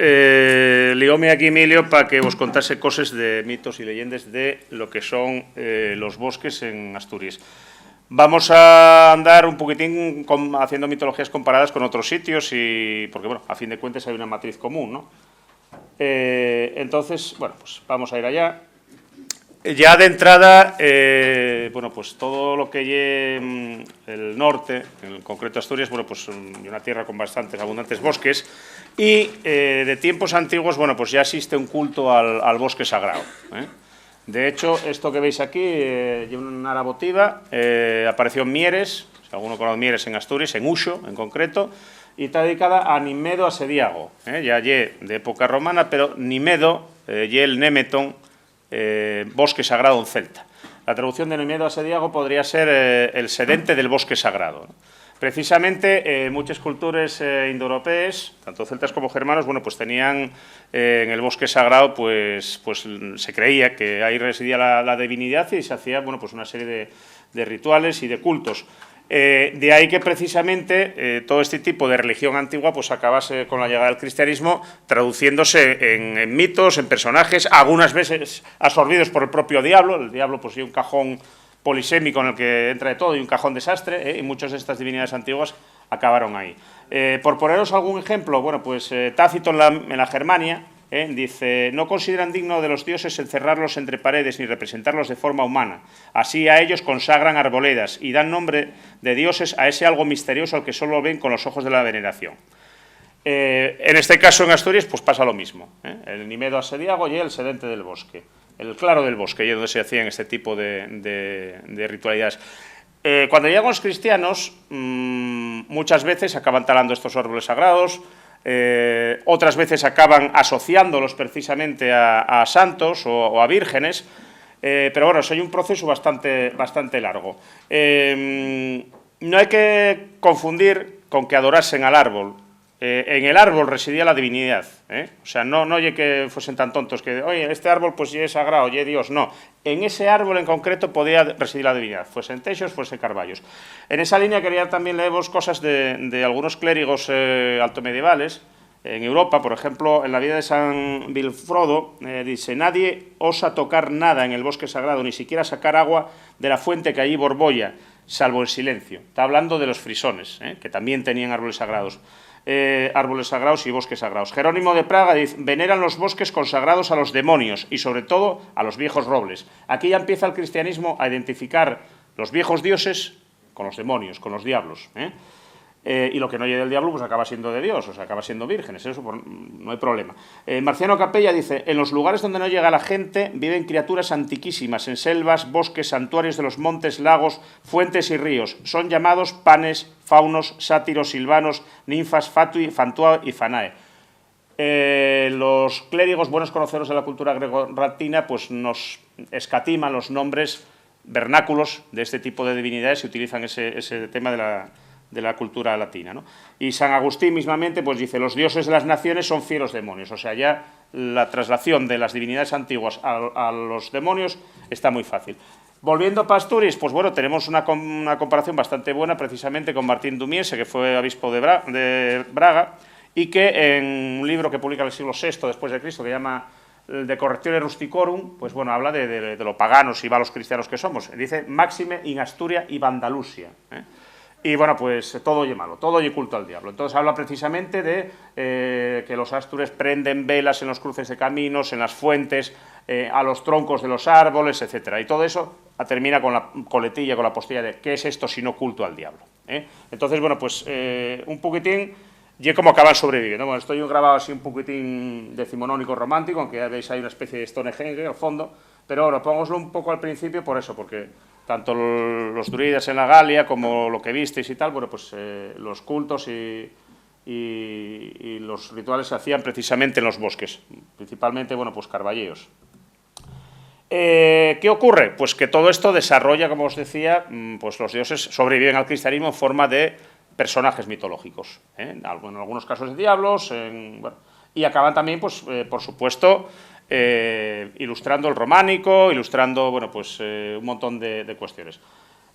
lióme aquí Emilio para que vos contase cosas de mitos y leyendas de lo que son los bosques en Asturias. Vamos a andar un poquitín haciendo mitologías comparadas con otros sitios, porque, bueno, a fin de cuentas hay una matriz común, ¿no? Entonces, bueno, pues vamos a ir allá. Ya de entrada, bueno, pues todo lo que lleve el norte, en concreto Asturias, bueno, pues una tierra con bastantes, abundantes bosques, y de tiempos antiguos, bueno, pues ya existe un culto al bosque sagrado, ¿eh? De hecho, esto que veis aquí, lleva una votiva, apareció en Mieres, si alguno conoce Mieres en Asturias, en Uxo en concreto, y está dedicada a Nimedo Asediago, ya lle de época romana, pero Nimedo, lle el Németon, bosque sagrado en celta. La traducción de Nimedo Asediago podría ser el sedente del bosque sagrado, ¿no? Precisamente, muchas culturas indoeuropeas, tanto celtas como germanos, bueno, pues tenían en el bosque sagrado, pues se creía que ahí residía la divinidad y se hacía, bueno, pues una serie de rituales y de cultos. De ahí que precisamente todo este tipo de religión antigua pues acabase con la llegada del cristianismo traduciéndose en mitos, en personajes, algunas veces absorbidos por el propio diablo. El diablo pues tiene un cajón polisémico en el que entra de todo y un cajón desastre, y muchas de estas divinidades antiguas acabaron ahí. Por poneros algún ejemplo, bueno, pues Tácito en la Germania dice: no consideran digno de los dioses encerrarlos entre paredes ni representarlos de forma humana. Así a ellos consagran arboledas y dan nombre de dioses a ese algo misterioso al que solo ven con los ojos de la veneración. En este caso en Asturias pues pasa lo mismo, el Nimedo Asediago y el sedente del bosque, el claro del bosque, y es donde se hacían este tipo de ritualidades. Cuando llegan los cristianos, muchas veces acaban talando estos árboles sagrados, otras veces acaban asociándolos precisamente a santos o a vírgenes, pero bueno, hay un proceso bastante largo. No hay que confundir con que adorasen al árbol. En el árbol residía la divinidad, o sea, no oye que fuesen tan tontos que, oye, este árbol pues ya es sagrado, ya es Dios, no. En ese árbol en concreto podía residir la divinidad, fuesen texos, fuesen carballos. En esa línea quería también leeros cosas de algunos clérigos altomedievales en Europa. Por ejemplo, en la vida de San Vilfrodo dice: nadie osa tocar nada en el bosque sagrado, ni siquiera sacar agua de la fuente que allí borbolla, salvo en silencio. Está hablando de los frisones, que también tenían árboles sagrados. Árboles sagrados y bosques sagrados. Jerónimo de Praga dice: veneran los bosques consagrados a los demonios y sobre todo a los viejos robles. Aquí ya empieza el cristianismo a identificar los viejos dioses con los demonios, con los diablos, y lo que no llegue del diablo pues acaba siendo de Dios, o sea, acaba siendo vírgenes, eso no hay problema. Marciano Capella dice: en los lugares donde no llega la gente viven criaturas antiquísimas, en selvas, bosques, santuarios de los montes, lagos, fuentes y ríos. Son llamados panes, faunos, sátiros, silvanos, ninfas, fatui, fantua y fanae. Los clérigos, buenos conocedores de la cultura greco-latina, pues nos escatiman los nombres vernáculos de este tipo de divinidades y utilizan ese tema de la cultura latina, ¿no? Y San Agustín mismamente pues dice: los dioses de las naciones son fieros demonios. O sea, ya la traslación de las divinidades antiguas a los demonios está muy fácil. Volviendo a Asturias, pues bueno, tenemos una comparación bastante buena precisamente con Martín Dumiese, que fue obispo de Braga, y que en un libro que publica en el siglo VI después de Cristo, que llama De Correctione Rusticorum, pues bueno, habla de lo paganos y valos cristianos que somos. Dice: máxime in Asturia y Vandalusia, Y bueno, pues todo oye malo, todo oye culto al diablo. Entonces habla precisamente de que los astures prenden velas en los cruces de caminos, en las fuentes, a los troncos de los árboles, etc. Y todo eso termina con la coletilla, con la postilla de ¿qué es esto sino culto al diablo? Entonces, bueno, pues un poquitín, y como acaban sobreviviendo. Bueno, estoy grabado así un poquitín decimonónico romántico, aunque ya veis hay una especie de Stonehenge al fondo, pero bueno, pongámoslo un poco al principio por eso, porque tanto los druidas en la Galia como lo que visteis y tal, bueno, pues los cultos y los rituales se hacían precisamente en los bosques, principalmente, bueno, pues carballeos. ¿Qué ocurre? Pues que todo esto desarrolla, como os decía, pues los dioses sobreviven al cristianismo en forma de personajes mitológicos, en algunos casos de diablos, bueno, y acaban también, pues, por supuesto, ilustrando el románico, ilustrando, bueno, pues un montón de cuestiones.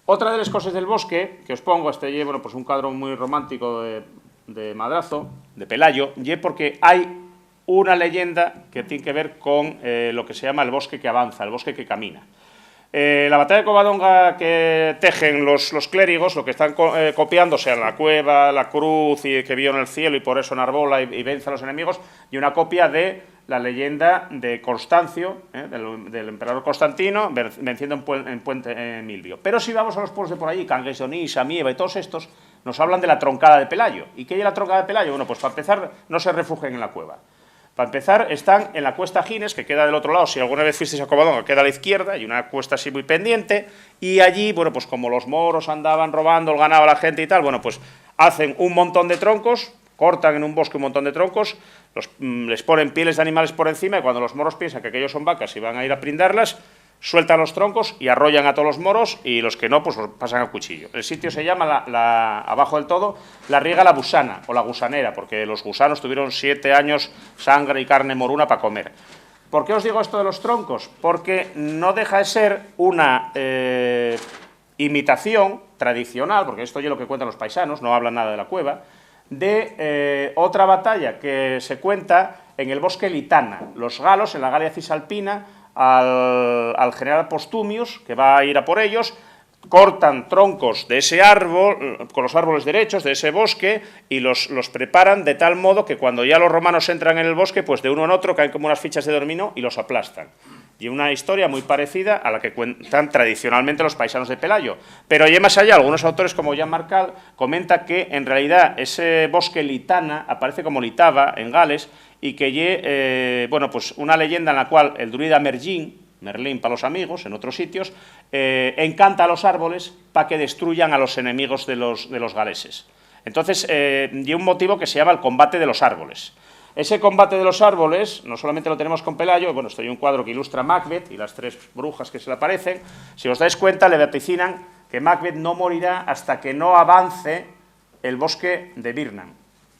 Otra de las cosas del bosque que os pongo, bueno, pues un cuadro muy romántico de Madrazo, de Pelayo, y porque hay una leyenda que tiene que ver con lo que se llama el bosque que avanza, el bosque que camina. La batalla de Covadonga que tejen los clérigos, lo que están copiando, sea la cueva, la cruz y que vio en el cielo y por eso enarbola y vence a los enemigos, y una copia de la leyenda de Constancio, del emperador Constantino, venciendo en Puente Milvio. Pero si vamos a los pueblos de por allí, Cangues de Onís, Amieva y todos estos, nos hablan de la troncada de Pelayo. ¿Y qué es la troncada de Pelayo? Bueno, pues para empezar, no se refugian en la cueva. Para empezar, están en la cuesta Gines, que queda del otro lado, si alguna vez fuisteis a Covadonga, queda a la izquierda, y una cuesta así muy pendiente, y allí, bueno, pues como los moros andaban robando el ganado a la gente y tal, bueno, pues hacen un montón de troncos, cortan en un bosque un montón de troncos, les ponen pieles de animales por encima, y cuando los moros piensan que aquellos son vacas y van a ir a prindarlas, sueltan los troncos y arrollan a todos los moros, y los que no, pues los pasan a cuchillo. El sitio se llama, abajo del todo, la riega la gusana, o la gusanera, porque los gusanos tuvieron 7 años sangre y carne moruna para comer. ¿Por qué os digo esto de los troncos? Porque no deja de ser una imitación tradicional, porque esto es lo que cuentan los paisanos, no hablan nada de la cueva, de otra batalla que se cuenta en el bosque Litana. Los galos, en la Galia Cisalpina, al general Postumius, que va a ir a por ellos, cortan troncos de ese árbol, con los árboles derechos de ese bosque, y los preparan de tal modo que cuando ya los romanos entran en el bosque, pues de uno en otro caen como unas fichas de dominó y los aplastan. Y una historia muy parecida a la que cuentan tradicionalmente los paisanos de Pelayo. Pero y más allá, algunos autores como Jean Marcal comenta que en realidad ese bosque Litana aparece como Litava en Gales, y que bueno, pues una leyenda en la cual el druida Merlín para los amigos, en otros sitios, encanta a los árboles para que destruyan a los enemigos de los galeses. Entonces, y un motivo que se llama el combate de los árboles. Ese combate de los árboles, no solamente lo tenemos con Pelayo, bueno, esto hay un cuadro que ilustra a Macbeth y las 3 brujas que se le aparecen. Si os dais cuenta, le vaticinan que Macbeth no morirá hasta que no avance el bosque de Birnam.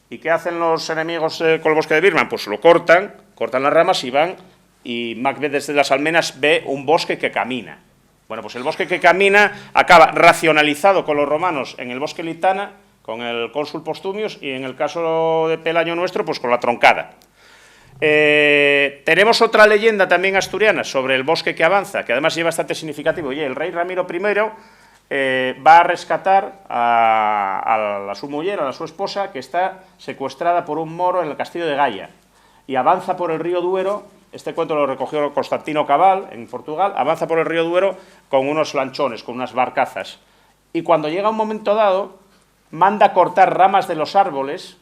¿Y qué hacen los enemigos con el bosque de Birnam? Pues lo cortan las ramas y van, y Macbeth desde las almenas ve un bosque que camina. Bueno, pues el bosque que camina acaba racionalizado con los romanos en el bosque Litana, con el cónsul Postumius, y en el caso de Pelayo nuestro, pues con la troncada. Tenemos otra leyenda también asturiana sobre el bosque que avanza, que además es bastante significativo. Oye, el rey Ramiro I va a rescatar a su mujer, a su esposa, que está secuestrada por un moro en el castillo de Gaia, y avanza por el río Duero. Este cuento lo recogió Constantino Cabal, en Portugal. Avanza por el río Duero con unos lanchones, con unas barcazas, y cuando llega un momento dado, manda cortar ramas de los árboles,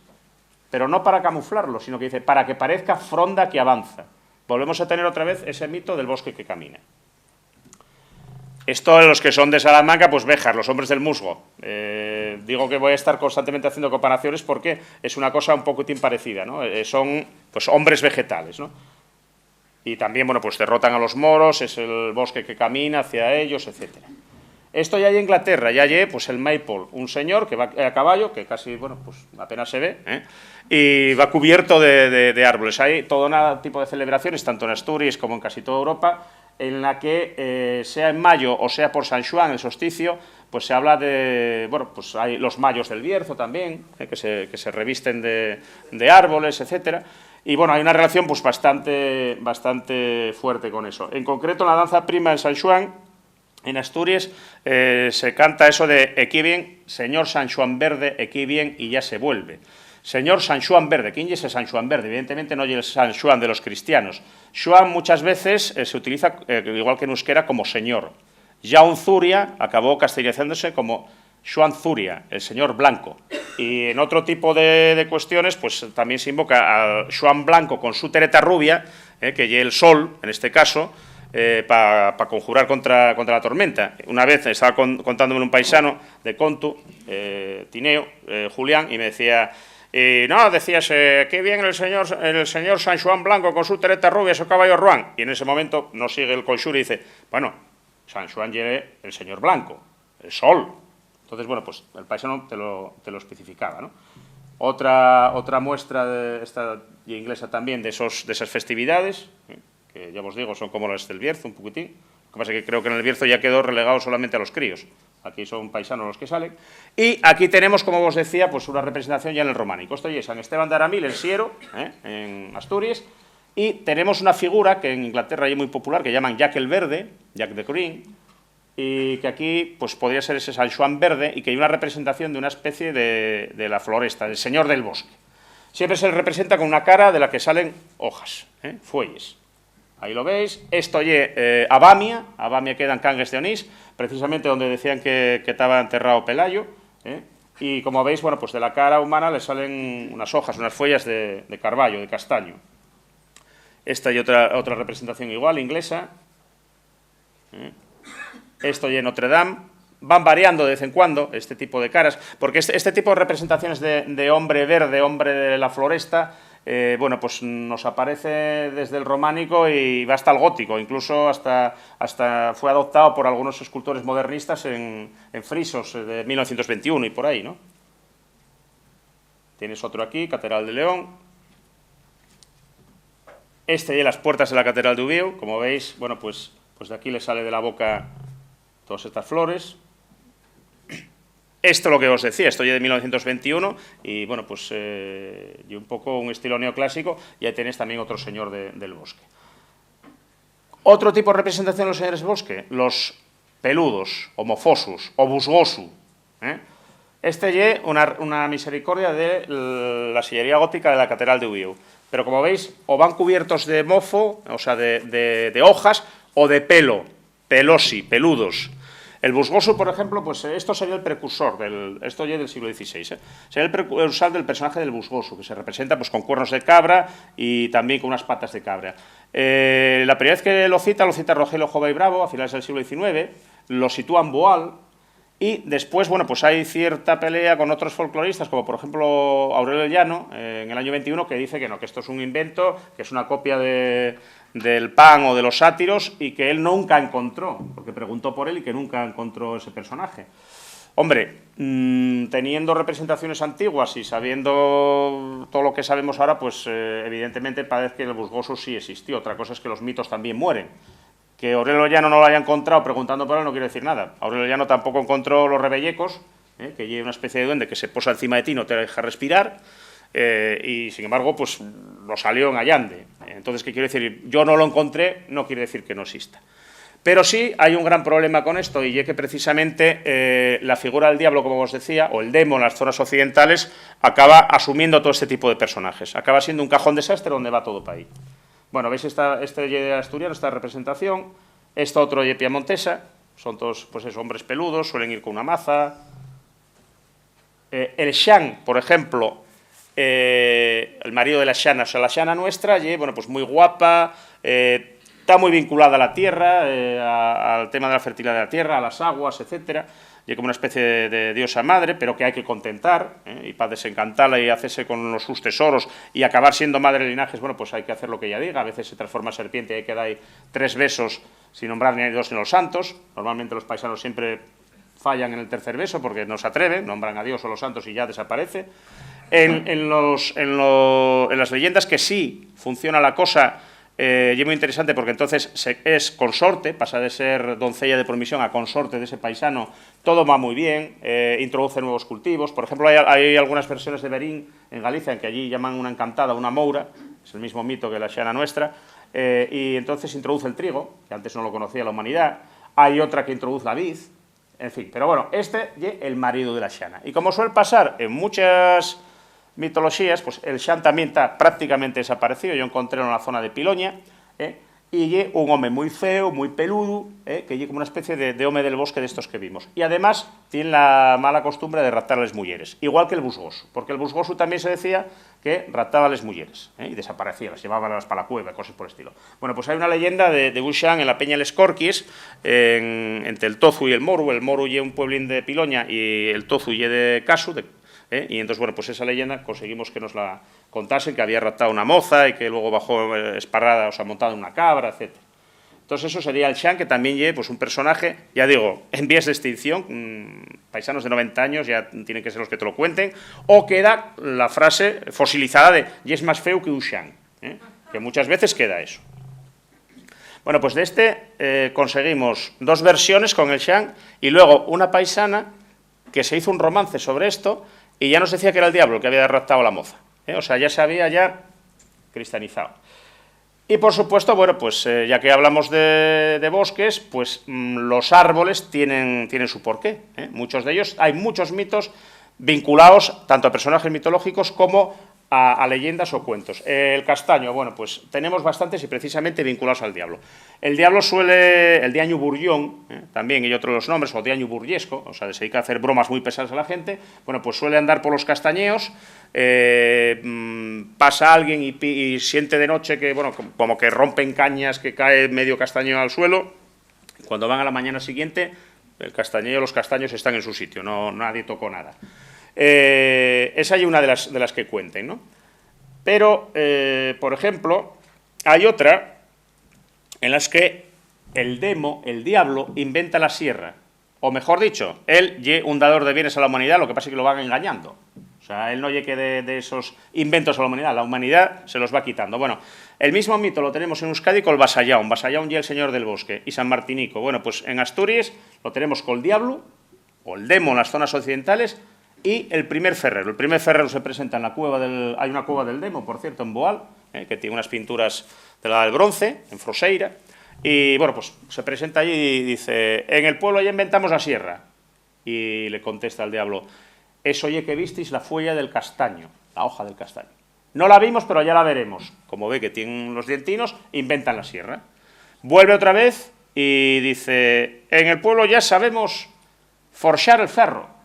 pero no para camuflarlo, sino que dice, para que parezca fronda que avanza. Volvemos a tener otra vez ese mito del bosque que camina. Esto, los que son de Salamanca, pues Béjar, los hombres del musgo. Digo que voy a estar constantemente haciendo comparaciones porque es una cosa un poquitín parecida, ¿no? Son pues hombres vegetales, ¿no? Y también, bueno, pues derrotan a los moros, es el bosque que camina hacia ellos, etcétera. Esto ya hay en Inglaterra, ya hay pues el Maypole, un señor que va a caballo, que casi, bueno, pues apenas se ve, y va cubierto de árboles. Hay todo un tipo de celebraciones, tanto en Asturias como en casi toda Europa, en la que, sea en mayo o sea por San Juan, el solsticio, pues se habla de, bueno, pues hay los mayos del Bierzo también, que se revisten de árboles, etcétera. Y bueno, hay una relación pues bastante fuerte con eso. En concreto, en la danza prima de San Juan, en Asturias, se canta eso de «Equí bien, señor San Juan Verde, equí bien y ya se vuelve». Señor San Juan Verde, ¿quién es ese San Juan Verde? Evidentemente no es el San Juan de los cristianos. Juan muchas veces se utiliza, igual que en euskera, como señor. Jaun Zuria acabó castellanizándose como Juan Zuria, el señor blanco. Y en otro tipo de cuestiones, pues también se invoca a Juan Blanco con su tereta rubia, que lleva el sol, en este caso, para conjurar contra la tormenta. Una vez estaba contándome un paisano de Contu, Tineo, Julián, y me decía, no, decías, qué bien el señor San Juan Blanco con su tereta rubia, su caballo Ruán. Y en ese momento no sigue el conxur y dice, bueno, San Juan lleve el señor Blanco, el sol. Entonces, bueno, pues el paisano te lo especificaba, ¿no? Otra muestra de esta inglesa también de esas festividades, que ya os digo, son como las del Bierzo, un poquitín, que pasa es que creo que en el Bierzo ya quedó relegado solamente a los críos. Aquí son paisanos los que salen. Y aquí tenemos, como os decía, pues una representación ya en el románico. Esto ya es San Esteban de Aramil, en Siero, en Asturias. Y tenemos una figura que en Inglaterra es muy popular, que llaman Jack el Verde, Jack the Green, y que aquí pues podría ser ese San Juan Verde, y que hay una representación de una especie de la floresta, del señor del bosque. Siempre se le representa con una cara de la que salen hojas, fuelles. Ahí lo veis. Esto es Abamia queda en Cangues de Onís, precisamente donde decían que estaba enterrado Pelayo, y como veis, bueno, pues de la cara humana le salen unas hojas, unas follas de carballo, de castaño. Esta y otra representación igual, inglesa. Esto y en Notre Dame. Van variando de vez en cuando este tipo de caras, porque este tipo de representaciones de hombre verde, hombre de la floresta, bueno, pues nos aparece desde el románico y va hasta el gótico, incluso hasta fue adoptado por algunos escultores modernistas en frisos de 1921 y por ahí, ¿no? Tienes otro aquí, Catedral de León. Este y las puertas de la Catedral de Ubiu, como veis, bueno, pues de aquí le sale de la boca todas estas flores. Esto es lo que os decía, esto ya de 1921 y, bueno, pues y un poco un estilo neoclásico, y ahí tenéis también otro señor del bosque. Otro tipo de representación de los señores del bosque, los peludos, homofosus, o busgosu. Este es una misericordia de la sillería gótica de la Catedral de Ubiu. Pero como veis, o van cubiertos de mofo, o sea, de hojas, o de pelo, pelosi, peludos. El busgoso, por ejemplo, pues esto sería el precursor, esto ya es del siglo XVI, sería el precursor del personaje del busgoso, que se representa pues con cuernos de cabra y también con unas patas de cabra. La primera vez que lo cita Rogelio Jova y Bravo, a finales del siglo XIX, lo sitúa en Boal, y después, bueno, pues hay cierta pelea con otros folcloristas, como por ejemplo Aurelio Llano, en el año 21, que dice que no, que esto es un invento, que es una copia del Pan o de los sátiros, y que él nunca encontró, porque preguntó por él y que nunca encontró ese personaje. Hombre, teniendo representaciones antiguas y sabiendo todo lo que sabemos ahora, pues evidentemente parece que el busgoso sí existió. Otra cosa es que los mitos también mueren. Que Aurelio Llano no lo haya encontrado preguntando por él no quiere decir nada. Aurelio Llano tampoco encontró los rebellecos, que lleva una especie de duende que se posa encima de ti y no te deja respirar, y sin embargo pues lo salió en Allande. Entonces, ¿qué quiere decir? Yo no lo encontré, no quiere decir que no exista. Pero sí hay un gran problema con esto, y es que precisamente la figura del diablo, como os decía, o el demo en las zonas occidentales, acaba asumiendo todo este tipo de personajes. Acaba siendo un cajón desastre donde va todo para ahí. Bueno, veis este de asturiano, esta representación, esta otro de piamontesa, son todos pues eso, hombres peludos, suelen ir con una maza. El Xan, por ejemplo, el marido de la Xana, o sea, la Xana nuestra, bueno, pues muy guapa, está muy vinculada a la tierra, al tema de la fertilidad de la tierra, a las aguas, etcétera. Y como una especie de diosa madre, pero que hay que contentar, y para desencantarla y hacerse con sus tesoros y acabar siendo madre de linajes, bueno, pues hay que hacer lo que ella diga. A veces se transforma en serpiente y hay que dar 3 besos sin nombrar ni 2 en los santos. Normalmente los paisanos siempre fallan en el 3er beso porque no se atreven, nombran a Dios o los santos y ya desaparece. En las leyendas que sí funciona la cosa, y es muy interesante porque entonces es consorte, pasa de ser doncella de promisión a consorte de ese paisano, todo va muy bien, introduce nuevos cultivos. Por ejemplo, hay algunas versiones de Berín en Galicia en que allí llaman una encantada, una moura, es el mismo mito que la Xana nuestra, y entonces introduce el trigo, que antes no lo conocía la humanidad. Hay otra que introduce la vid, en fin, pero bueno, este es el marido de la Xana. Y como suele pasar en muchas mitologías, pues el Xan también está prácticamente desaparecido. Yo encontré en la zona de Piloña, y es un hombre muy feo, muy peludo, que es como una especie de hombre del bosque de estos que vimos. Y además tiene la mala costumbre de raptar a las mujeres, igual que el busgoso, porque el busgoso también se decía que raptaba a las mujeres, y desaparecía, las llevaba para la cueva, cosas por el estilo. Bueno, pues hay una leyenda de un Xan en la Peña Les Corquis, entre el Tozu y el Moru. El Moru es un pueblín de Piloña y el Tozu es de Casu, y entonces, bueno, pues esa leyenda conseguimos que nos la contasen, que había raptado una moza y que luego bajó esparrada, o sea, montada en una cabra, etc. Entonces eso sería el Xan, que también lleva pues, un personaje, ya digo, en vías de extinción, paisanos de 90 años ya tienen que ser los que te lo cuenten, o queda la frase fosilizada de «y es más feo que un Xan», que muchas veces queda eso. Bueno, pues de este conseguimos 2 versiones con el Xan y luego una paisana que se hizo un romance sobre esto y ya nos decía que era el diablo el que había raptado a la moza. O sea, ya se había cristianizado. Y por supuesto, bueno, pues ya que hablamos de bosques, pues los árboles tienen su porqué. Muchos de ellos, hay muchos mitos vinculados tanto a personajes mitológicos como a leyendas o cuentos. El castaño, bueno, pues tenemos bastantes y precisamente vinculados al diablo. El diablo el diaño burllón, también y otros los nombres, o diaño burllesco, o sea, se dedica a hacer bromas muy pesadas a la gente, bueno, pues suele andar por los castañeos, pasa alguien y siente de noche que, bueno, como que rompen cañas, que cae medio castaño al suelo, cuando van a la mañana siguiente, el castañeo, los castaños están en su sitio, nadie tocó nada. Esa hay una de las que cuenten, ¿no? Pero, por ejemplo, hay otra en las que el demo, el diablo, inventa la sierra. O mejor dicho, él es un dador de bienes a la humanidad, lo que pasa es que lo van engañando. O sea, él no llegue de esos inventos a la humanidad se los va quitando. Bueno, el mismo mito lo tenemos en Euskadi con el Basallaun y el Señor del Bosque, y San Martinico. Bueno, pues en Asturias lo tenemos con el diablo, o el demo en las zonas occidentales, y el primer ferrero. El primer ferrero se presenta en la cueva hay una cueva del demo, por cierto, en Boal, que tiene unas pinturas de la del bronce, en Froseira, y bueno, pues se presenta allí y dice, en el pueblo ya inventamos la sierra. Y le contesta al diablo, es oye que visteis la fuella del castaño, la hoja del castaño. No la vimos, pero ya la veremos. Como ve que tienen los dientinos, inventan la sierra. Vuelve otra vez y dice, en el pueblo ya sabemos forjar el fierro.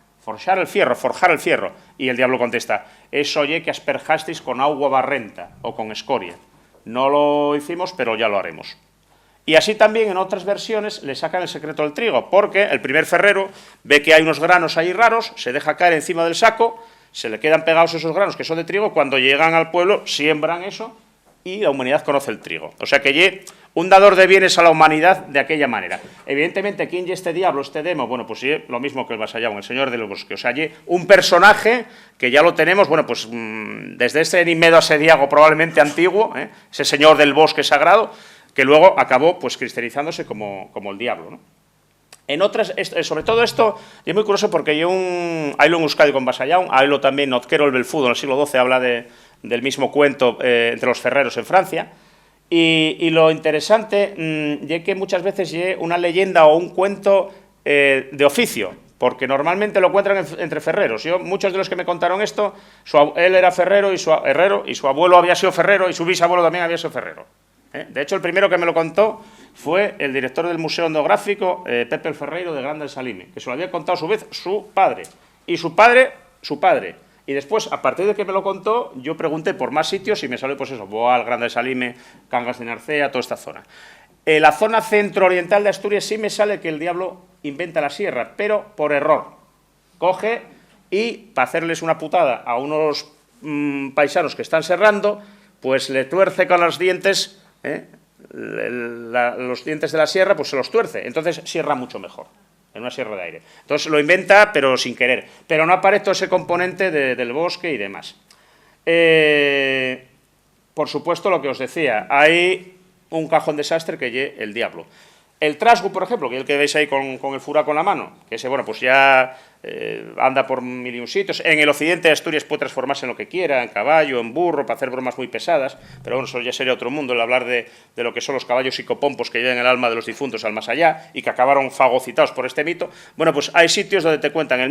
Y el diablo contesta, es oye que asperjasteis con agua barrenta o con escoria. No lo hicimos, pero ya lo haremos. Y así también en otras versiones le sacan el secreto del trigo, porque el primer ferrero ve que hay unos granos ahí raros, se deja caer encima del saco, se le quedan pegados esos granos que son de trigo, cuando llegan al pueblo siembran eso y la humanidad conoce el trigo. O sea que un dador de bienes a la humanidad de aquella manera. Evidentemente, ¿quién es este diablo, este demo? Bueno, pues lo mismo que el Basallaun, el Señor del Bosque. O sea, un personaje que ya lo tenemos, bueno, pues desde ese Nimedo asediago probablemente antiguo, ese Señor del Bosque sagrado, que luego acabó pues cristianizándose como el diablo, ¿no? En otras, sobre todo esto, es muy curioso porque hay lo en Euskadi con Basallaun, hay lo también Notquero el Belfudo, en el siglo XII habla del mismo cuento entre los ferreros en Francia, y lo interesante es que muchas veces es una leyenda o un cuento de oficio, porque normalmente lo encuentran entre ferreros. Muchos de los que me contaron esto, él era ferrero y su abuelo había sido ferrero y su bisabuelo también había sido ferrero. De hecho, el primero que me lo contó fue el director del Museo Etnográfico, Pepe el Ferreiro de Grande del Salime, que se lo había contado a su vez su padre, y su padre. Y después, a partir de que me lo contó, yo pregunté por más sitios y me salió, pues eso, Boal, Grande del Salime, Cangas de Narcea, toda esta zona. En la zona centro-oriental de Asturias sí me sale que el diablo inventa la sierra, pero por error. Coge y, para hacerles una putada a unos paisanos que están serrando, pues le tuerce con los dientes, los dientes de la sierra, pues se los tuerce. Entonces sierra mucho mejor, en una sierra de aire. Entonces lo inventa, pero sin querer. Pero no aparece todo ese componente del bosque y demás. Por supuesto, lo que os decía, hay un cajón desastre que es el diablo. El trasgu, por ejemplo, que es el que veis ahí con el furaco en la mano, que ese, bueno, pues ya anda por mil y un sitios. En el occidente de Asturias puede transformarse en lo que quiera, en caballo, en burro, para hacer bromas muy pesadas, pero bueno, eso ya sería otro mundo, el hablar de lo que son los caballos psicopompos que llevan el alma de los difuntos al más allá y que acabaron fagocitados por este mito. Bueno, pues hay sitios donde te cuentan la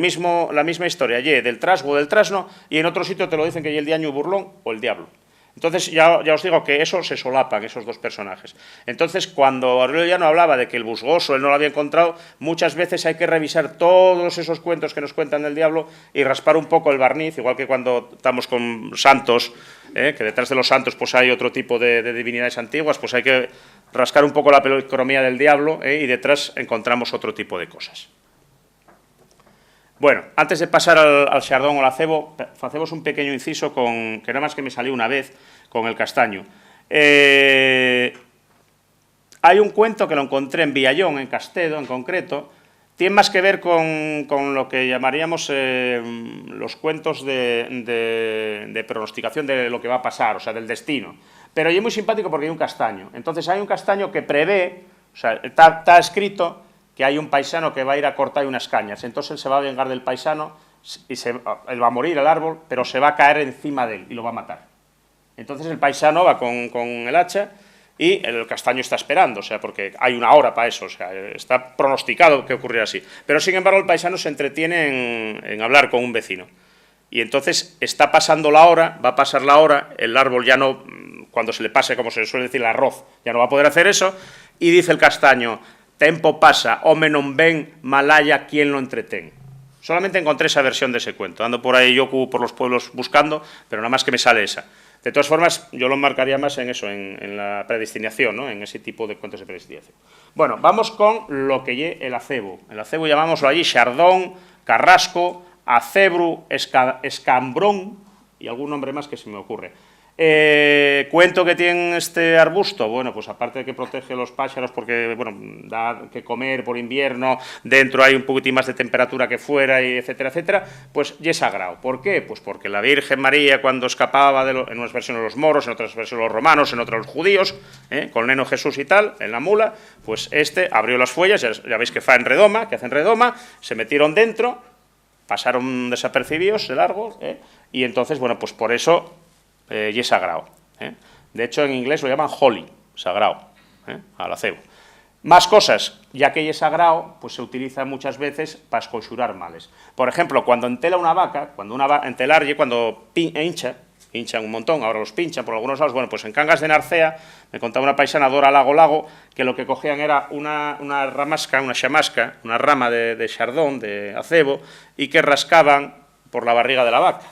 misma historia, del trasgu o del trasno, y en otro sitio te lo dicen que es el diaño burlón o el diablo. Entonces, ya os digo que eso se solapan, esos dos personajes. Entonces, cuando Aurelio Llano hablaba de que el busgoso él no lo había encontrado, muchas veces hay que revisar todos esos cuentos que nos cuentan del diablo y raspar un poco el barniz, igual que cuando estamos con santos, que detrás de los santos pues hay otro tipo de divinidades antiguas, pues hay que rascar un poco la policromía del diablo y detrás encontramos otro tipo de cosas. Bueno, antes de pasar al xardón o al acebo, hacemos un pequeño inciso que nada más que me salió una vez con el castaño. Hay un cuento que lo encontré en Villallón, en Castedo en concreto, tiene más que ver con lo que llamaríamos los cuentos de pronosticación de lo que va a pasar, o sea, del destino. Pero es muy simpático porque hay un castaño. Entonces hay un castaño que prevé, o sea, está escrito que hay un paisano que va a ir a cortar unas cañas. Entonces él se va a vengar del paisano y él va a morir, el árbol, pero se va a caer encima de él y lo va a matar. Entonces el paisano va con el hacha y el castaño está esperando, o sea, porque hay una hora para eso, o sea, está pronosticado que ocurrirá así. Pero sin embargo el paisano se entretiene en hablar con un vecino. Y entonces está pasando la hora, va a pasar la hora, el árbol ya no, cuando se le pase, como se suele decir, el arroz, ya no va a poder hacer eso, y dice el castaño, tempo pasa, home non ven, malaya quien lo entretén. Solamente encontré esa versión de ese cuento, ando por ahí yo por los pueblos buscando, pero nada más que me sale esa. De todas formas, yo lo marcaría más en eso, en la predestinación, ¿no? En ese tipo de cuentos de predestinación. Bueno, vamos con lo que lle el acebo. El acebo llamámoslo allí Xardón, Carrasco, acebru, escambrón y algún nombre más que se me ocurre. ¿Cuento que tiene este arbusto? Bueno, pues aparte de que protege los pájaros porque, bueno, da que comer por invierno, dentro hay un poquitín más de temperatura que fuera, y etcétera, etcétera, pues ya es sagrado. ¿Por qué? Pues porque la Virgen María cuando escapaba, en unas versiones los moros, en otras versiones los romanos, en otras los judíos, con el neno Jesús y tal, en la mula, pues abrió las fuellas, ya veis que hacen redoma, se metieron dentro, pasaron desapercibidos de largo, y entonces, bueno, pues por eso y es sagrado. De hecho, en inglés lo llaman holy, sagrado, al acebo. Más cosas, ya que es sagrado, pues se utiliza muchas veces para esconxurar males. Por ejemplo, cuando entela una vaca, entelarlle, cuando hinchan un montón, ahora los pinchan por algunos lados, bueno, pues en Cangas de Narcea, me contaba una paisana, Dora Lago, que lo que cogían era una ramasca, una chamasca, una rama de xardón, de acebo, y que rascaban por la barriga de la vaca,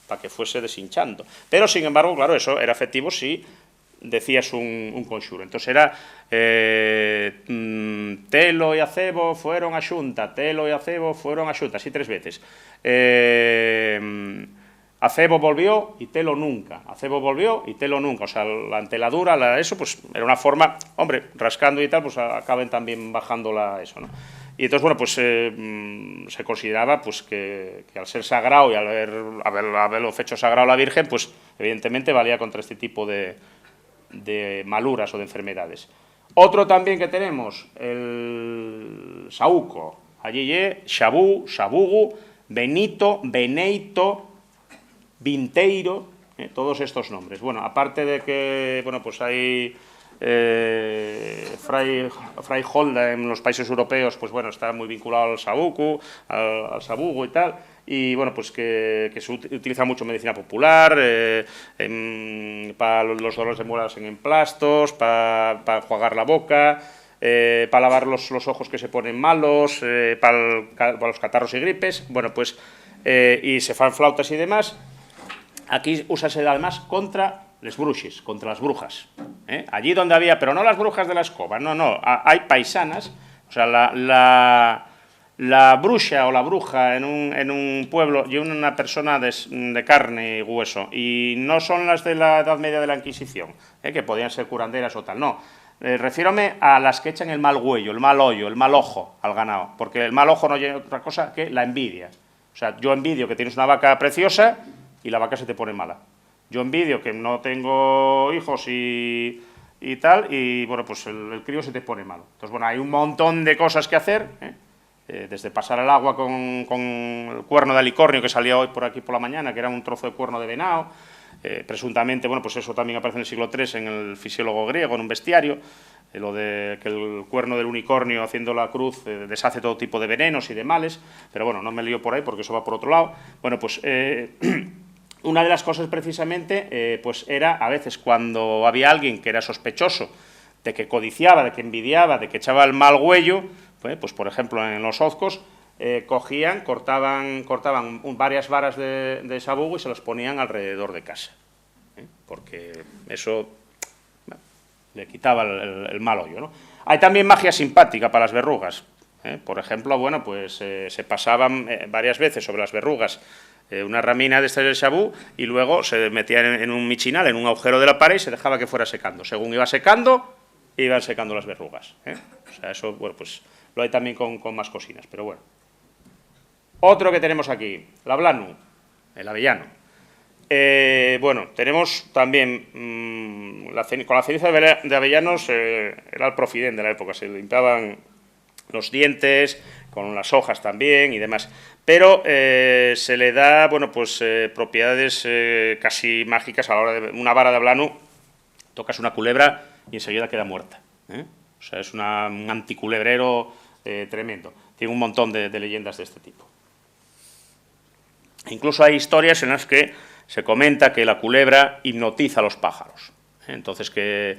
para que fuese deshinchando. Pero, sin embargo, claro, eso era efectivo si decías un conxuro. Entonces era Telo e acebo fueron a xunta, Telo e acebo fueron a xunta, así 3 veces. Acebo volvió y Telo nunca, acebo volvió y Telo nunca, o sea, la enteladura, eso, pues era una forma, hombre, rascando y tal, pues acaben también bajando eso, ¿no? Y entonces, bueno, pues se consideraba pues, que al ser sagrado y al haberlo hecho sagrado a la Virgen, pues evidentemente valía contra este tipo de maluras o de enfermedades. Otro también que tenemos, el saúco. Allí xabú, xabugu, benito, beneito, vinteiro, todos estos nombres. Bueno, aparte de que, bueno, pues hay Fray Holda en los países europeos, pues bueno, está muy vinculado al sabuco, al sabugo y tal, y bueno, pues que se utiliza mucho en medicina popular, para los dolores de muelas en emplastos, para enjuagar la boca, para lavar los ojos que se ponen malos, para los catarros y gripes, bueno, pues, y se fan flautas y demás. Aquí úsase además contra les bruxes, contra las brujas. Allí donde había, pero no las brujas de la escoba, no, hay paisanas, o sea, la bruxa o la bruja en un pueblo y una persona de carne y hueso, y no son las de la Edad Media de la Inquisición, que podían ser curanderas o tal, no. Refiérome a las que echan el mal huello, el mal hoyo, el mal ojo al ganado, porque el mal ojo no es otra cosa que la envidia. O sea, yo envidio que tienes una vaca preciosa y la vaca se te pone mala. Yo envidio que no tengo hijos y tal, y bueno, pues el crío se te pone malo. Entonces, bueno, hay un montón de cosas que hacer, desde pasar el agua con el cuerno de alicornio que salía hoy por aquí por la mañana, que era un trozo de cuerno de venado, presuntamente, bueno, pues eso también aparece en el siglo III en el fisiólogo griego, en un bestiario, lo de que el cuerno del unicornio haciendo la cruz deshace todo tipo de venenos y de males, pero bueno, no me lío por ahí porque eso va por otro lado. Bueno, pues una de las cosas precisamente pues era a veces cuando había alguien que era sospechoso de que codiciaba, de que envidiaba, de que echaba el mal huello, pues por ejemplo en los ozcos cogían, cortaban varias varas de sabugo y se las ponían alrededor de casa, porque eso le quitaba el mal hoyo, ¿no? Hay también magia simpática para las verrugas. Por ejemplo, bueno, pues se pasaban varias veces sobre las verrugas una ramina de este del sabú y luego se metían en un michinal, en un agujero de la pared y se dejaba que fuera secando. Según iba secando, iban secando las verrugas. O sea, eso, bueno, pues lo hay también con más cocinas, pero bueno. Otro que tenemos aquí, la blanu, el avellano. Bueno, tenemos también, con la ceniza de avellanos, era el profidén de la época, se limpiaban los dientes, con las hojas también y demás, pero se le da, bueno, pues propiedades casi mágicas a la hora de una vara de ablano, tocas una culebra y enseguida queda muerta, O sea, es un anticulebrero tremendo. Tiene un montón de leyendas de este tipo. Incluso hay historias en las que se comenta que la culebra hipnotiza a los pájaros. Entonces, que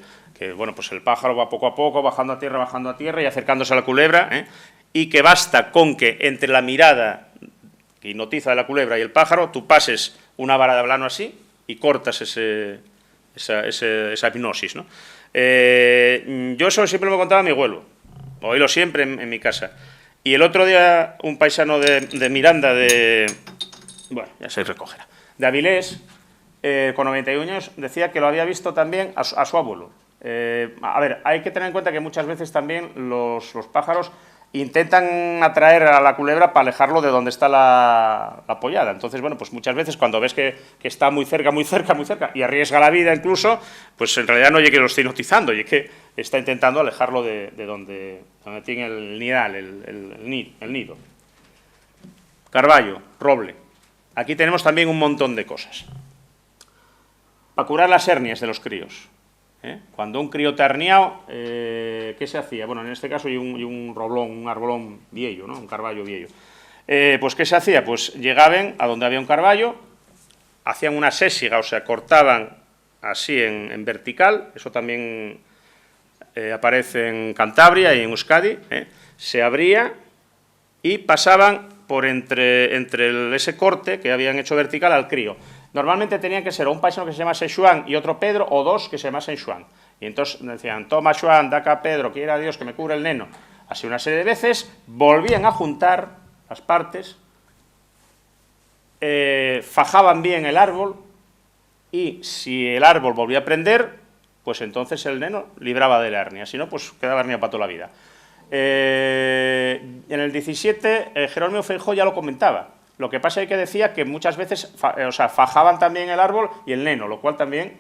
bueno, pues el pájaro va poco a poco, bajando a tierra y acercándose a la culebra, y que basta con que entre la mirada que hipnotiza de la culebra y el pájaro, tú pases una vara de ablano así y cortas esa hipnosis, ¿no? Yo eso siempre me contaba mi abuelo, oílo siempre en mi casa. Y el otro día un paisano de Miranda, bueno, ya se recogerá, de Avilés, con 91 años, decía que lo había visto también a su abuelo. A ver, hay que tener en cuenta que muchas veces también los pájaros intentan atraer a la culebra para alejarlo de donde está la pollada. Entonces, bueno, pues muchas veces cuando ves que está muy cerca, y arriesga la vida incluso, pues en realidad no es que lo esté hipnotizando, y es que está intentando alejarlo de donde tiene el nidal, el nido. Carballo, roble. Aquí tenemos también un montón de cosas. Para curar las hernias de los críos. Cuando un crío te ha herniado, ¿qué se hacía? Bueno, en este caso hay un roblón, un arbolón viejo, ¿no? Un carballo viejo. Pues ¿qué se hacía? Pues llegaban a donde había un carballo, hacían una sésiga, o sea, cortaban así en vertical, eso también aparece en Cantabria y en Euskadi, se abría y pasaban por entre ese corte que habían hecho vertical al crío. Normalmente tenían que ser un paisano que se llamase Xuan y otro Pedro, o dos que se llamasen Xuan. Y entonces decían, toma Xuan, da acá Pedro, quiera Dios que me cure el neno. Así una serie de veces, volvían a juntar las partes, fajaban bien el árbol, y si el árbol volvía a prender, pues entonces el neno libraba de la hernia, si no, pues quedaba hernia para toda la vida. En el 17, Jerónimo Feijó ya lo comentaba. Lo que pasa es que decía que muchas veces fajaban también el árbol y el neno, lo cual también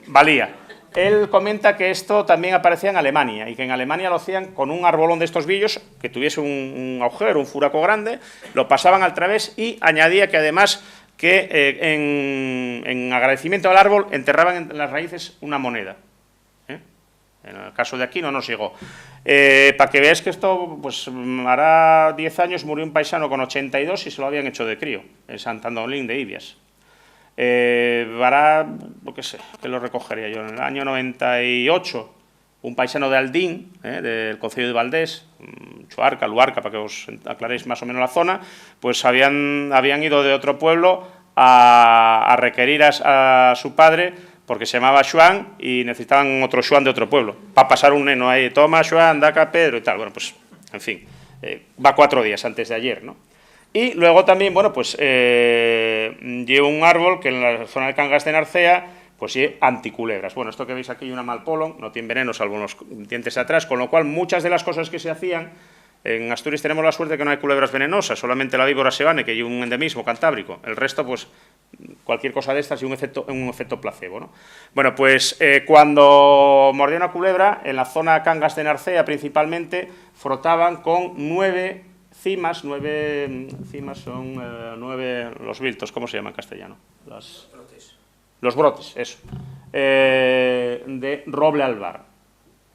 valía. Él comenta que esto también aparecía en Alemania, y que en Alemania lo hacían con un arbolón de estos villos, que tuviese un agujero, un furaco grande, lo pasaban al través, y añadía que además que en agradecimiento al árbol enterraban en las raíces una moneda. En el caso de aquí no nos llegó. Para que veáis que esto, pues hará 10 años murió un paisano con 82 y se lo habían hecho de crío, en Sant Antolín de Ibias. Hará, lo que sé, que lo recogería yo, en el año 98, un paisano de Aldín, del concello de Valdés, Chuarca, Luarca, para que os aclaréis más o menos la zona, pues habían ido de otro pueblo a requerir a su padre, porque se llamaba Xuan y necesitaban otro Xuan de otro pueblo, para pasar un neno ahí, toma Xuan, da acá Pedro y tal. Bueno, pues, en fin, va 4 días antes de ayer, ¿no? Y luego también, bueno, pues lleva un árbol que en la zona de Cangas de Narcea, pues lleva anticulebras. Bueno, esto que veis aquí, una malpolon, no tiene veneno, salvo los dientes atrás, con lo cual muchas de las cosas que se hacían, en Asturias tenemos la suerte que no hay culebras venenosas, solamente la víbora sebane, que hay un endemismo cantábrico, el resto, pues, cualquier cosa de estas y un efecto placebo, ¿no? Bueno, pues cuando mordía una culebra, en la zona Cangas de Narcea principalmente, frotaban con 9 cimas, 9 cimas son 9, los viltos, ¿cómo se llama en castellano? Los brotes, eso, de roble albar.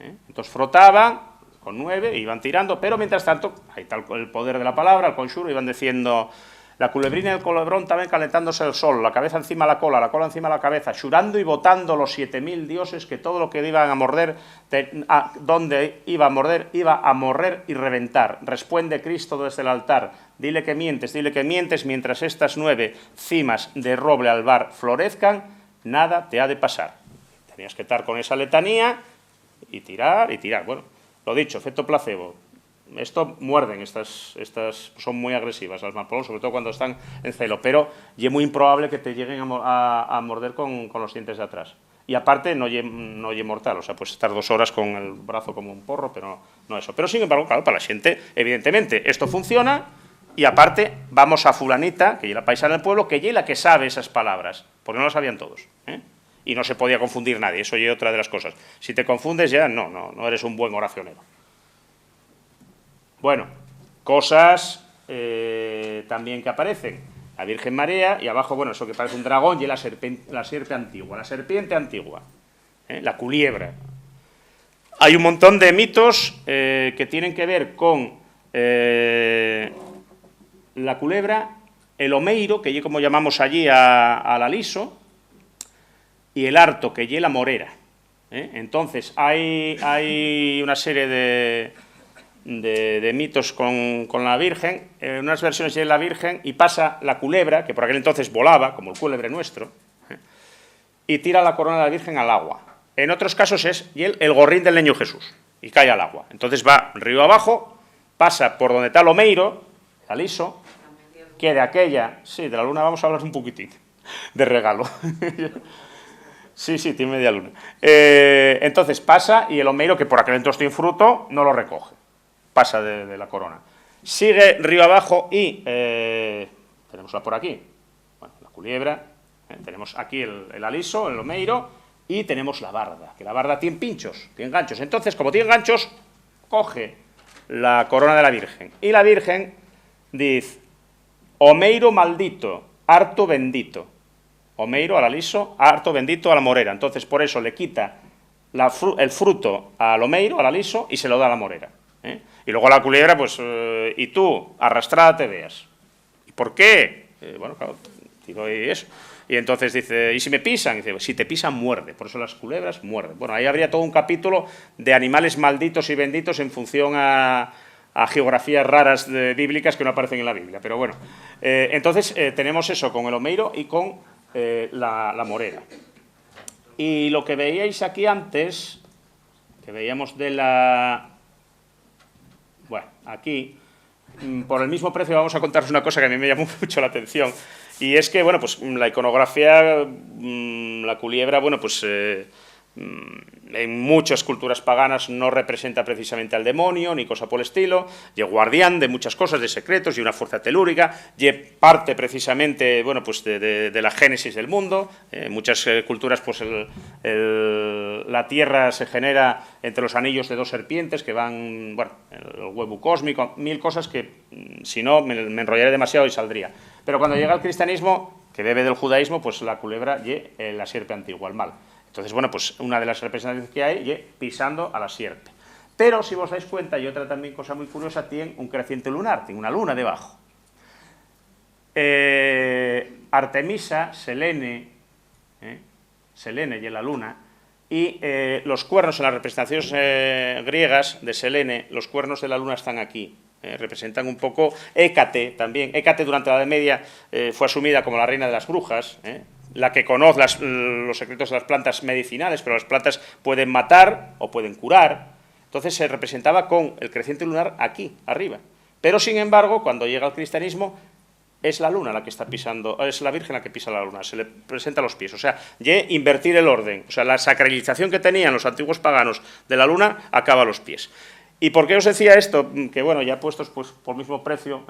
Entonces frotaban con 9, iban tirando, pero mientras tanto, ahí está el poder de la palabra, el conxuro, iban diciendo, la culebrina y el culebrón también calentándose el sol, la cabeza encima de la cola encima de la cabeza, xurando y votando los 7000 dioses que todo lo que iban a morder, donde iba a morder, iba a morrer y reventar. Responde Cristo desde el altar, dile que mientes, mientras estas 9 cimas de roble albar florezcan, nada te ha de pasar. Tenías que estar con esa letanía y tirar. Bueno, lo dicho, efecto placebo. Esto muerden, estas son muy agresivas, las malpolón, sobre todo cuando están en celo, pero es muy improbable que te lleguen a morder con los dientes de atrás. Y aparte, no es mortal, o sea, puedes estar 2 horas con el brazo como un porro, pero no eso. Pero sin embargo, claro, para la gente, evidentemente, esto funciona, y aparte vamos a fulanita, que es la paisana del pueblo, que es la que sabe esas palabras, porque no las sabían todos, ¿eh? Y no se podía confundir nadie, eso es otra de las cosas. Si te confundes ya, no eres un buen oracionero. Bueno, cosas también que aparecen. La Virgen María, y abajo, bueno, eso que parece un dragón, y la serpiente antigua, la culebra. Hay un montón de mitos que tienen que ver con la culebra, el omeiro, que es como llamamos allí al aliso, y el harto, que es la morera. Entonces, hay una serie de mitos con la Virgen, unas versiones de la Virgen, y pasa la culebra, que por aquel entonces volaba, como el culebre nuestro, y tira la corona de la Virgen al agua. En otros casos es el gorrín del Niño Jesús, y cae al agua. Entonces va río abajo, pasa por donde está el omeiro, aliso, que de aquella, sí, de la luna vamos a hablar un poquitín, de regalo. Sí, tiene media luna. Entonces pasa y el omeiro, que por aquel entonces tiene fruto, no lo recoge. Pasa de la corona. Sigue río abajo y tenemosla por aquí. Bueno, la culebra, tenemos aquí el aliso, el omeiro, y tenemos la barda, que la barda tiene pinchos, tiene ganchos. Entonces, como tiene ganchos, coge la corona de la Virgen. Y la Virgen dice, omeiro maldito, harto bendito. Omeiro al aliso, harto bendito a la morera. Entonces, por eso le quita el fruto al omeiro, al aliso, y se lo da a la morera. Y luego a la culebra, pues, y tú, arrastrada te veas. ¿Y por qué? Bueno, claro, digo, y eso. Y entonces dice, ¿y si me pisan? Y dice, si te pisan, muerde. Por eso las culebras muerden. Bueno, ahí habría todo un capítulo de animales malditos y benditos en función a geografías raras bíblicas que no aparecen en la Biblia. Pero bueno, entonces tenemos eso con el omeiro y con la morera. Y lo que veíais aquí antes, que veíamos de la... Bueno, aquí, por el mismo precio vamos a contaros una cosa que a mí me llamó mucho la atención, y es que, bueno, pues la iconografía, la culebra, bueno, pues en muchas culturas paganas no representa precisamente al demonio, ni cosa por el estilo, y es guardián de muchas cosas, de secretos, y una fuerza telúrica, y parte precisamente, bueno, pues de la génesis del mundo. En muchas culturas, pues la tierra se genera entre los anillos de dos serpientes que van, bueno, el huevo cósmico, mil cosas que, si no, me enrollaré demasiado y saldría. Pero cuando llega el cristianismo, que bebe del judaísmo, pues la culebra y la sierpe antigua, el mal. Entonces, bueno, pues una de las representaciones que hay es pisando a la sierpe. Pero, si os dais cuenta, y otra también cosa muy curiosa, tiene un creciente lunar, tiene una luna debajo. Artemisa, Selene y la luna, y los cuernos en las representaciones griegas de Selene, los cuernos de la luna están aquí. Representan un poco Hécate también. Hécate durante la Edad Media fue asumida como la reina de las brujas, la que conoce los secretos de las plantas medicinales, pero las plantas pueden matar o pueden curar. Entonces se representaba con el creciente lunar aquí, arriba. Pero, sin embargo, cuando llega el cristianismo, es la luna la que está pisando, es la Virgen la que pisa la luna, se le presenta a los pies. O sea, invertir el orden. O sea, la sacralización que tenían los antiguos paganos de la luna acaba a los pies. ¿Y por qué os decía esto? Que, bueno, ya puestos pues, por el mismo precio,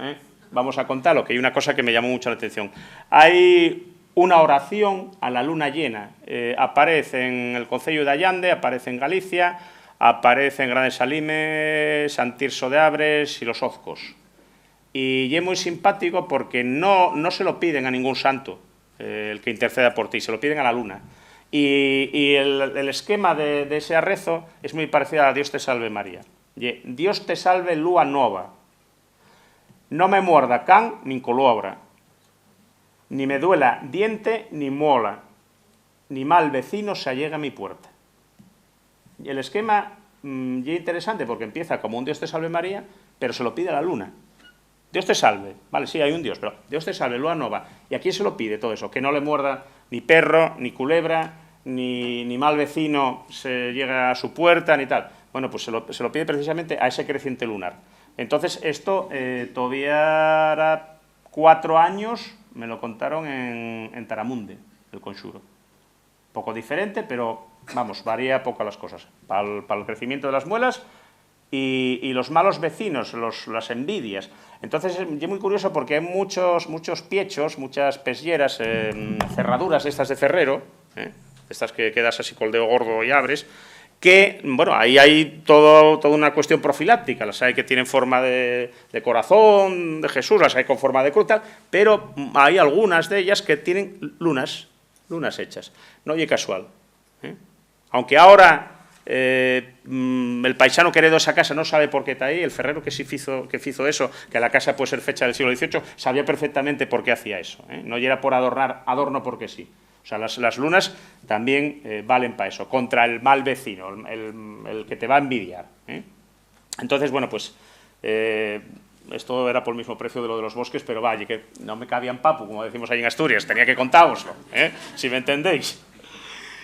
vamos a contarlo, que hay una cosa que me llamó mucho la atención. Hay una oración a la luna llena. Aparece en el concello de Allande, aparece en Galicia, aparece en Grande Salime, San Tirso de Abres y los Ozcos. Y es muy simpático porque no se lo piden a ningún santo el que interceda por ti, se lo piden a la luna. Y el esquema de ese arrezo es muy parecido a Dios te salve María. Dios te salve lúa nova, no me muerda can ni colobra, ni me duela diente ni mola, ni mal vecino se allega a mi puerta. Y el esquema es interesante porque empieza como un Dios te salve María, pero se lo pide a la luna. Dios te salve, vale, sí, hay un Dios, pero Dios te salve, lúa nova. ¿Y a quién se lo pide todo eso? Que no le muerda ni perro, ni culebra, ni mal vecino se llega a su puerta, ni tal. Bueno, pues se lo pide precisamente a ese creciente lunar. Entonces, esto todavía hará 4 años, me lo contaron en Taramunde, el conxuro. Poco diferente, pero, vamos, varía poco las cosas. Para el crecimiento de las muelas y los malos vecinos, las envidias. Entonces, es muy curioso porque hay muchos piechos, muchas peslleras, cerraduras de estas de ferrero, estas que quedas así con el dedo gordo y abres, que, bueno, ahí hay toda una cuestión profiláctica, las hay que tienen forma de corazón, de Jesús, las hay con forma de cruz, tal, pero hay algunas de ellas que tienen lunas hechas, no es casual. Aunque ahora el paisano que heredó esa casa no sabe por qué está ahí, el ferrero que hizo eso, que la casa puede ser fecha del siglo XVIII, sabía perfectamente por qué hacía eso, no era por adorno porque sí. O sea, las lunas también valen para eso, contra el mal vecino, el que te va a envidiar. Entonces, bueno, pues esto era por el mismo precio de lo de los bosques, pero vaya, que no me cabía en papu, como decimos ahí en Asturias, tenía que contároslo, si me entendéis.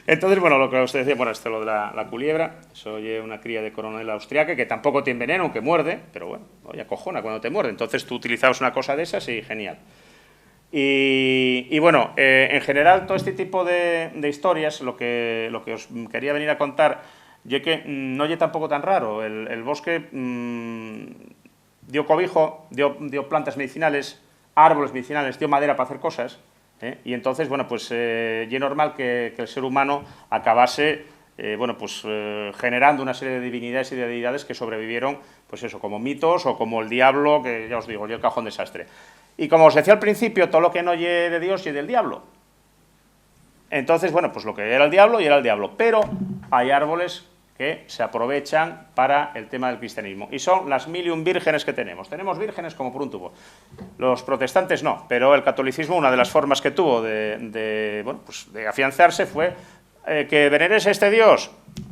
Entonces, bueno, lo que usted decía, bueno, lo de la culebra, eso oye una cría de coronel austriaca que tampoco tiene veneno, aunque muerde, pero bueno, oye, acojona cuando te muerde. Entonces tú utilizabas una cosa de esas y genial. Y bueno, en general, todo este tipo de historias, lo que os quería venir a contar, yo que no oye tampoco tan raro. El bosque dio cobijo, dio plantas medicinales, árboles medicinales, dio madera para hacer cosas, y entonces, bueno, pues es normal que el ser humano acabase, bueno, pues generando una serie de divinidades y de deidades que sobrevivieron, pues eso, como mitos o como el diablo, que ya os digo, yo el cajón desastre. Y como os decía al principio, todo lo que no oye de Dios y del diablo. Entonces, bueno, pues lo que era el diablo y era el diablo. Pero hay árboles que se aprovechan para el tema del cristianismo. Y son las 1001 vírgenes que tenemos. Tenemos vírgenes como por un tubo. Los protestantes no, pero el catolicismo, una de las formas que tuvo bueno, pues de afianzarse fue que veneres a este Dios,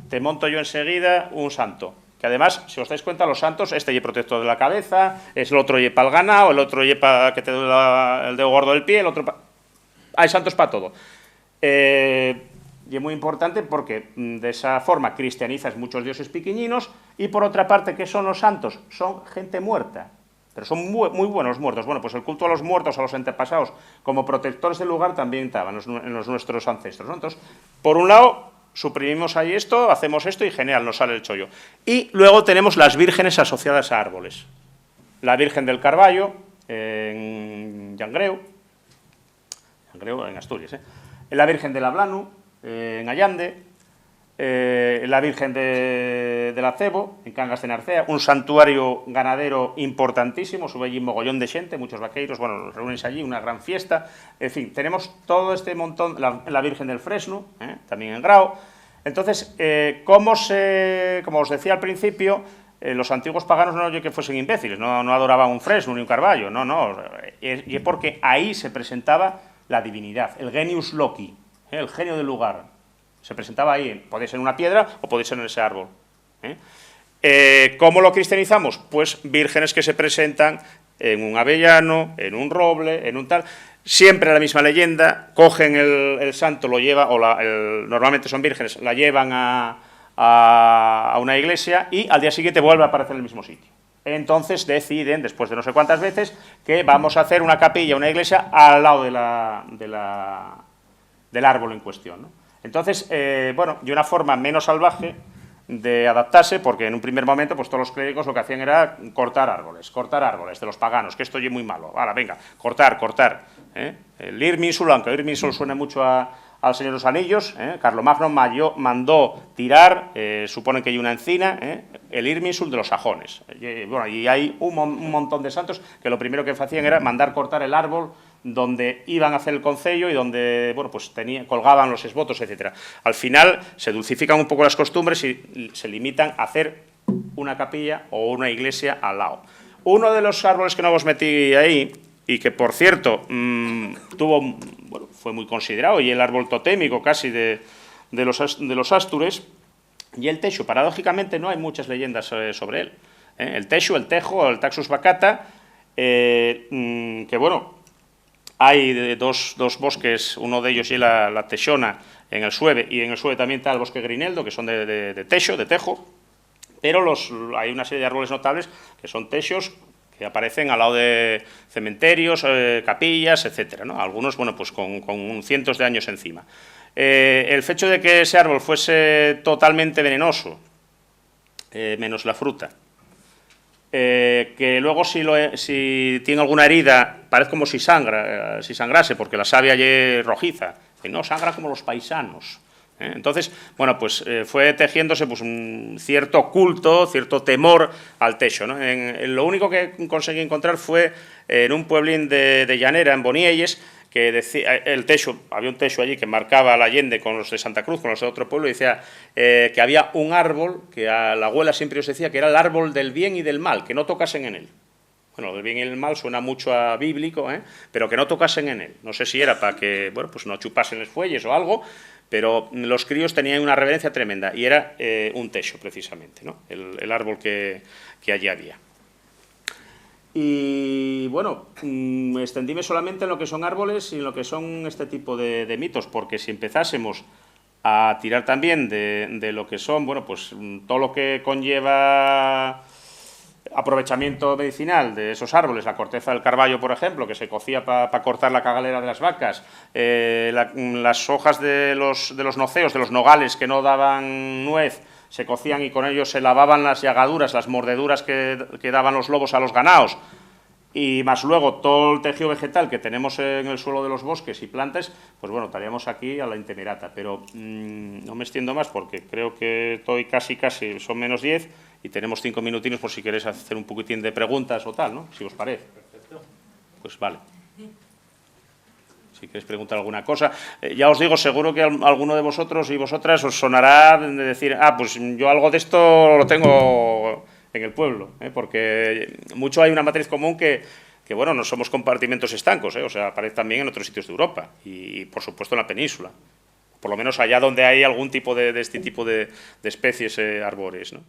te monto yo enseguida un santo. Que además, si os dais cuenta, los santos, este es protector de la cabeza, es el otro para el ganado, el otro para que te duele el dedo gordo del pie, el otro hay santos para todo. Y es muy importante porque de esa forma cristianizas muchos dioses pequeñinos y por otra parte, ¿qué son los santos? Son gente muerta, pero son muy buenos muertos. Bueno, pues el culto a los muertos, a los antepasados, como protectores del lugar también estaban en los nuestros ancestros, ¿no? Entonces, por un lado, suprimimos ahí esto, hacemos esto y genial, nos sale el chollo. Y luego tenemos las vírgenes asociadas a árboles. La Virgen del Carballo, en Llangreu, en Asturias, la Virgen de la Blanu, en Allande, la Virgen del Acebo, en Cangas de Narcea, un santuario ganadero importantísimo, sube allí un mogollón de gente, muchos vaqueiros, bueno, reúnen allí, una gran fiesta, en fin, tenemos todo este montón, la Virgen del Fresno, también en Grao. Entonces, como os decía al principio, los antiguos paganos no oye que fuesen imbéciles, no adoraban un Fresno ni un Carballo, no, y es porque ahí se presentaba la divinidad, el genius loci, el genio del lugar. Se presentaba ahí, podéis ser en una piedra o podéis ser en ese árbol. ¿Cómo lo cristianizamos? Pues vírgenes que se presentan en un avellano, en un roble, en un tal. Siempre la misma leyenda, cogen el santo, lo lleva, normalmente son vírgenes, la llevan a una iglesia y al día siguiente vuelve a aparecer en el mismo sitio. Entonces deciden, después de no sé cuántas veces, que vamos a hacer una capilla, una iglesia, al lado del árbol en cuestión, ¿no? Entonces, bueno, y una forma menos salvaje de adaptarse, porque en un primer momento pues todos los clérigos lo que hacían era cortar árboles de los paganos, que esto es muy malo, ahora venga, cortar. El Irminsul, aunque el Irminsul suena mucho al Señor de los Anillos, Carlomagno mandó tirar, suponen que hay una encina, el Irminsul de los sajones. Bueno, y hay un montón de santos que lo primero que hacían era mandar cortar el árbol donde iban a hacer el concello y donde, bueno, pues colgaban los esvotos, etc. Al final se dulcifican un poco las costumbres y se limitan a hacer una capilla o una iglesia al lado. Uno de los árboles que no os metí ahí, y que, por cierto, fue muy considerado, y el árbol totémico casi de los Astures, y el Texu, paradójicamente no hay muchas leyendas sobre él. El Texu, el Tejo, el Taxus baccata, que bueno, hay dos bosques, uno de ellos y la Texona en el Sueve, y en el Sueve también está el bosque Grineldo, que son de Tejo, pero hay una serie de árboles notables que son Texos, que aparecen al lado de cementerios, capillas, etcétera, ¿no? Algunos, bueno, pues con cientos de años encima. El hecho de que ese árbol fuese totalmente venenoso, menos la fruta, que luego si tiene alguna herida, parece como si sangrase, porque la savia es rojiza. No, sangra como los paisanos. Entonces, bueno, pues fue tejiéndose pues, un cierto culto, cierto temor al techo, ¿no? Lo único que conseguí encontrar fue en un pueblín de Llanera, en Bonielles, que decía, había un techo allí que marcaba la Allende con los de Santa Cruz, con los de otro pueblo, y decía que había un árbol que a la abuela siempre os decía que era el árbol del bien y del mal, que no tocasen en él. Bueno, del bien y el mal suena mucho a bíblico, pero que no tocasen en él. No sé si era para que, bueno, pues no chupasen los fuelles o algo, pero los críos tenían una reverencia tremenda, y era un techo, precisamente, ¿no? El árbol que allí había. Y bueno, extendíme solamente en lo que son árboles y en lo que son este tipo de mitos, porque si empezásemos a tirar también de lo que son, bueno, pues todo lo que conlleva aprovechamiento medicinal de esos árboles, la corteza del carballo, por ejemplo, que se cocía para cortar la cagalera de las vacas, las hojas de los noceos, de los nogales que no daban nuez, se cocían y con ellos se lavaban las llagaduras, las mordeduras que daban los lobos a los ganados, y más luego todo el tejido vegetal que tenemos en el suelo de los bosques y plantas, pues bueno, estaríamos aquí a la intemerata, pero no me extiendo más porque creo que estoy casi, son menos 10 y tenemos 5 minutinos por si queréis hacer un poquitín de preguntas o tal, ¿no? Si os parece. Perfecto. Pues vale. Si queréis preguntar alguna cosa. Ya os digo, seguro que a alguno de vosotros y vosotras os sonará de decir, pues yo algo de esto lo tengo en el pueblo, porque mucho hay una matriz común que bueno, no somos compartimentos estancos, o sea, aparece también en otros sitios de Europa y por supuesto en la península, por lo menos allá donde hay algún tipo de este tipo de especies arbóreas, ¿no?